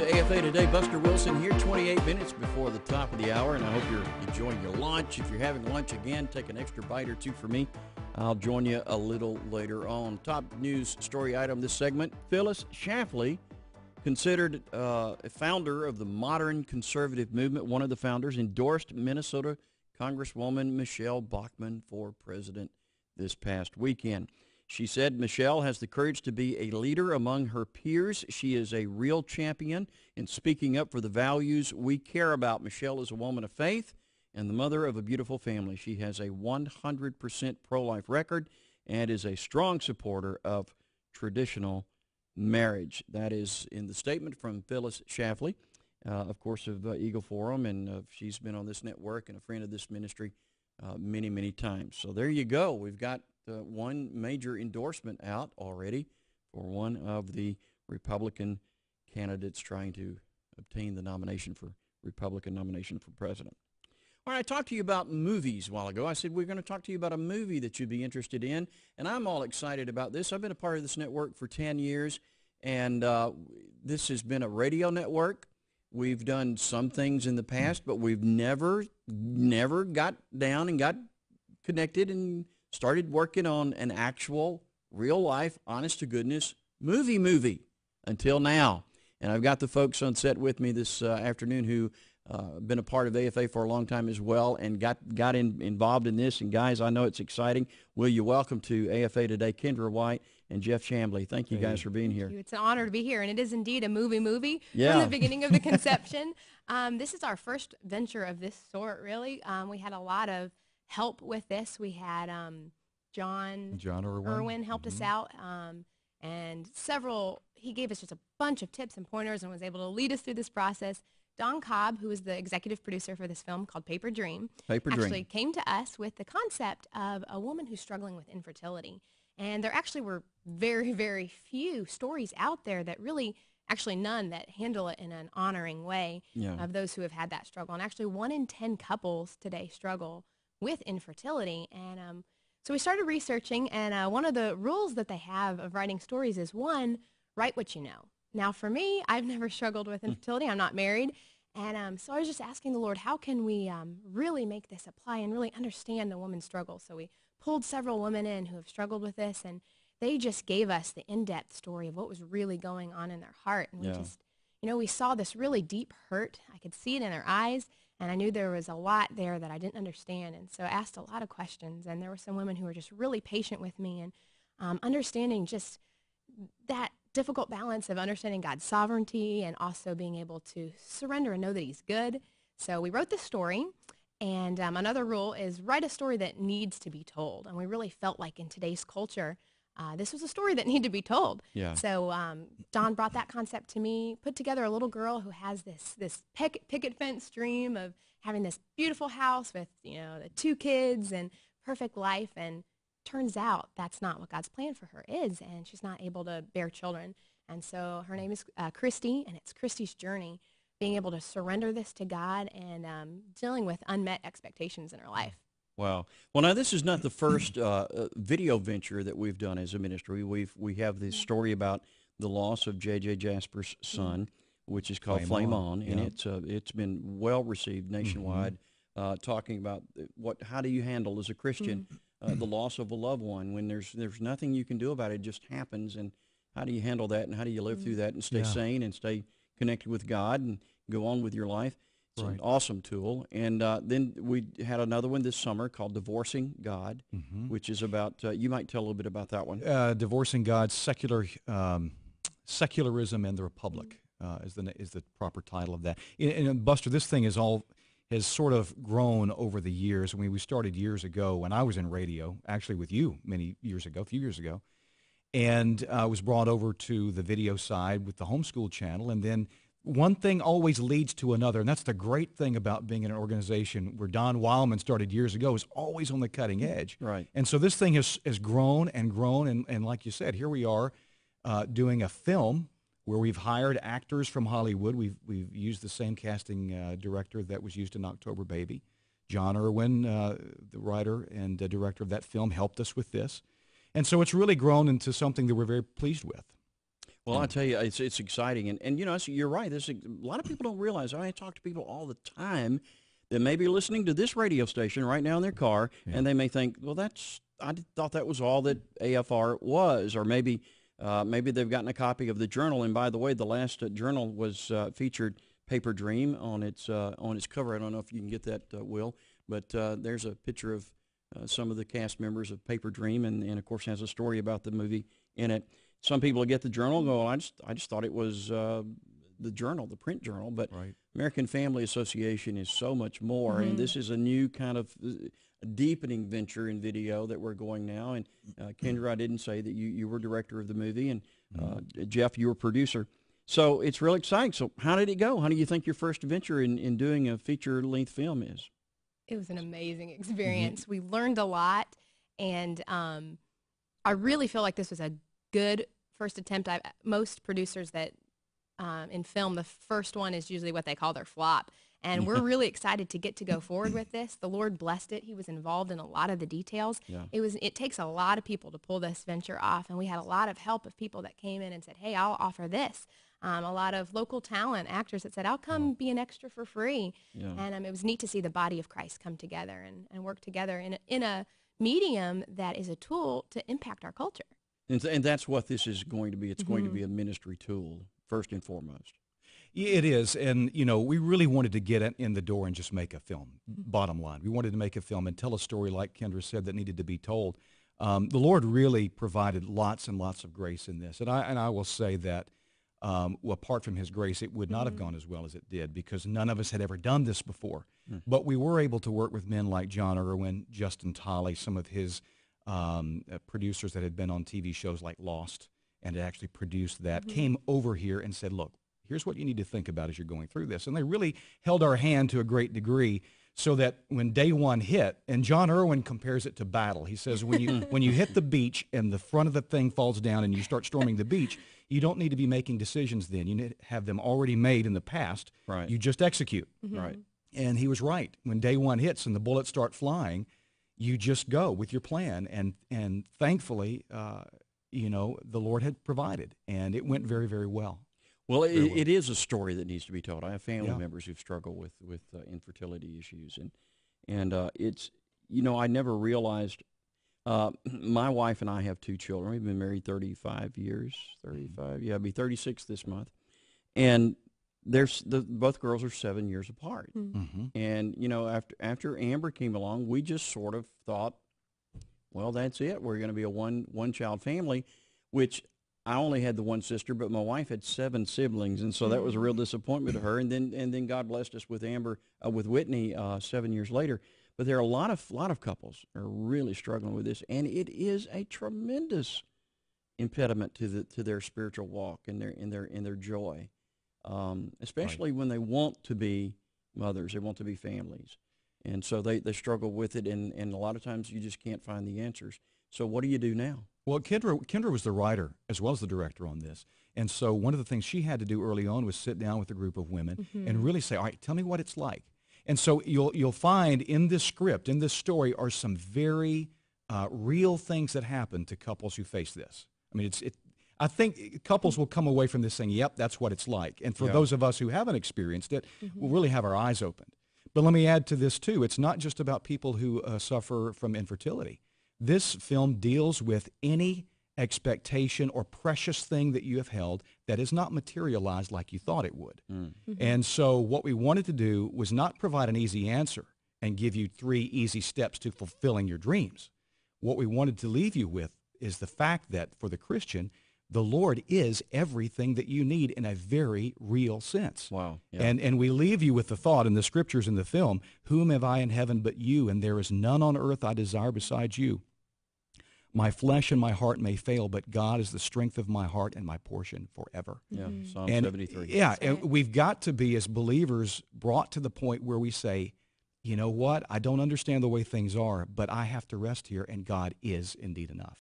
to AFA Today. Buster Wilson here, 28 minutes before the top of the hour, and I hope you're enjoying your lunch. If you're having lunch again, take an extra bite or two for me. I'll join you a little later on. Top news story item this segment, Phyllis Chamblee, considered a founder of the modern conservative movement, one of the founders, endorsed Minnesota Congresswoman Michelle Bachmann for president this past weekend. She said Michelle has the courage to be a leader among her peers. She is a real champion in speaking up for the values we care about. Michelle is a woman of faith and the mother of a beautiful family. She has a 100% pro-life record and is a strong supporter of traditional marriage. That is in the statement from Phyllis Chamblee, of course, of Eagle Forum, and she's been on this network and a friend of this ministry many, many times. So there you go. We've got one major endorsement out already for one of the Republican candidates trying to obtain the Republican nomination for president. All right, I talked to you about movies a while ago. I said we're going to talk to you about a movie that you'd be interested in, and I'm all excited about this. I've been a part of this network for 10 years, and this has been a radio network. We've done some things in the past, but we've never got down and got connected and started working on an actual, real-life, honest-to-goodness movie until now. And I've got the folks on set with me this afternoon who been a part of AFA for a long time as well and got involved in this. And, guys, I know it's exciting. Will you welcome to AFA Today Kendra White and Jeff Chamblee. Thank you guys for being here. It's an honor to be here, and it is indeed a movie yeah. from the beginning of the conception. This is our first venture of this sort, really. We had a lot of help with this. We had John Irwin helped us out, and he gave us just a bunch of tips and pointers and was able to lead us through this process. Don Cobb, who is the executive producer for this film called Paper Dream, actually came to us with the concept of a woman who's struggling with infertility. And there actually were very, very few stories out there that really, actually none, that handle it in an honoring way of those who have had that struggle. And actually 1 in 10 couples today struggle with infertility. And so we started researching, and one of the rules that they have of writing stories is, one, write what you know. Now, for me, I've never struggled with infertility. I'm not married. And so I was just asking the Lord, how can we really make this apply and really understand the woman's struggle? So we pulled several women in who have struggled with this, and they just gave us the in-depth story of what was really going on in their heart. And we just, we saw this really deep hurt. I could see it in their eyes, and I knew there was a lot there that I didn't understand. And so I asked a lot of questions, and there were some women who were just really patient with me and understanding just that difficult balance of understanding God's sovereignty and also being able to surrender and know that he's good. So we wrote this story, and another rule is write a story that needs to be told. And we really felt like in today's culture, this was a story that needed to be told. Yeah. So Don brought that concept to me, put together a little girl who has this picket fence dream of having this beautiful house with, the 2 kids and perfect life, and turns out that's not what God's plan for her is, and she's not able to bear children. And so her name is Christy, and it's Christy's journey, being able to surrender this to God and dealing with unmet expectations in her life. Wow. Well, now this is not the first video venture that we've done as a ministry. We have this story about the loss of J.J. Jasper's son, which is called Flame On, and it's been well received nationwide, talking about how do you handle as a Christian the loss of a loved one when there's nothing you can do about it. It just happens, and how do you handle that, and how do you live through that and stay sane and stay connected with God and go on with your life? It's an awesome tool. And then we had another one this summer called Divorcing God, which is about, you might tell a little bit about that one. Divorcing God, Secularism and the Republic is the proper title of that. And Buster, this thing has sort of grown over the years. I mean, we started years ago when I was in radio, actually with you a few years ago, and was brought over to the video side with the homeschool channel, and then one thing always leads to another, and that's the great thing about being in an organization where Don Wildman started years ago, is always on the cutting edge. Right. And so this thing has grown and grown, and like you said, here we are doing a film where we've hired actors from Hollywood. We've used the same casting director that was used in October Baby. John Irwin, the writer and director of that film, helped us with this. And so it's really grown into something that we're very pleased with. Well, I tell you, it's exciting, and you know, you're right. A lot of people don't realize. I talk to people all the time that may be listening to this radio station right now in their car, and they may think, well, I thought that was all that AFR was, or maybe they've gotten a copy of the journal. And by the way, the last journal was featured Paper Dream on its cover. I don't know if you can get that, Will, but there's a picture of some of the cast members of Paper Dream, and of course has a story about the movie in it. Some people get the journal and go, I just thought it was the journal, the print journal, but American Family Association is so much more, and this is a new kind of deepening venture in video that we're going now. And Kendra, I didn't say that you were director of the movie, and Jeff, you were producer. So it's really exciting. So how did it go? How do you think your first venture in doing a feature-length film is? It was an amazing experience. We learned a lot, and I really feel like this was a good first attempt. Most producers that in film, the first one is usually what they call their flop. And we're really excited to get to go forward with this. The Lord blessed it. He was involved in a lot of the details. Yeah. It takes a lot of people to pull this venture off, and we had a lot of help of people that came in and said, hey, I'll offer this. A lot of local talent, actors that said, I'll come be an extra for free. Yeah. And it was neat to see the body of Christ come together and work together in a medium that is a tool to impact our culture. And that's what this is going to be. It's going to be a ministry tool, first and foremost. It is, and you know, we really wanted to get in the door and just make a film. Bottom line, we wanted to make a film and tell a story, like Kendra said, that needed to be told. The Lord really provided lots and lots of grace in this, and I will say that apart from His grace, it would not have gone as well as it did, because none of us had ever done this before. But we were able to work with men like John Irwin, Justin Tolley, some of his producers that had been on TV shows like Lost and had actually produced that, came over here and said, look, here's what you need to think about as you're going through this. And they really held our hand to a great degree, so that when day one hit, and John Irwin compares it to battle. He says when you hit the beach and the front of the thing falls down and you start storming the beach, you don't need to be making decisions then. You need to have them already made in the past. Right. You just execute. Right. And he was right. When day one hits and the bullets start flying, you just go with your plan. And thankfully, you know, the Lord had provided, and it went very, very well. Well, it is a story that needs to be told. I have family members who've struggled with infertility issues, and it's, you know, I never realized. My wife and I have 2 children. We've been married 35 years. 35, yeah, I'll be 36 this month, and both girls are 7 years apart. And you know, after Amber came along, we just sort of thought, well, that's it. We're going to be a one child family, which I only had the one sister, but my wife had 7 siblings, and so that was a real disappointment to her. And then God blessed us with with Whitney 7 years later. But there are a lot of couples are really struggling with this, and it is a tremendous impediment to their spiritual walk and their joy, especially when they want to be mothers, they want to be families, and so they struggle with it, and a lot of times you just can't find the answers. So what do you do now? Well, Kendra was the writer as well as the director on this. And so one of the things she had to do early on was sit down with a group of women and really say, all right, tell me what it's like. And so you'll find in this script, in this story, are some very real things that happen to couples who face this. I mean, I think couples will come away from this saying, yep, that's what it's like. And for those of us who haven't experienced it, we'll really have our eyes opened. But let me add to this, too. It's not just about people who suffer from infertility. This film deals with any expectation or precious thing that you have held that is not materialized like you thought it would. And so what we wanted to do was not provide an easy answer and give you 3 easy steps to fulfilling your dreams. What we wanted to leave you with is the fact that for the Christian, the Lord is everything that you need in a very real sense. Wow. Yeah. And we leave you with the thought in the scriptures in the film, whom have I in heaven but you, and there is none on earth I desire besides you. My flesh and my heart may fail, but God is the strength of my heart and my portion forever. Yeah, Psalm 73. Yeah, and we've got to be, as believers, brought to the point where we say, you know what, I don't understand the way things are, but I have to rest here, and God is indeed enough.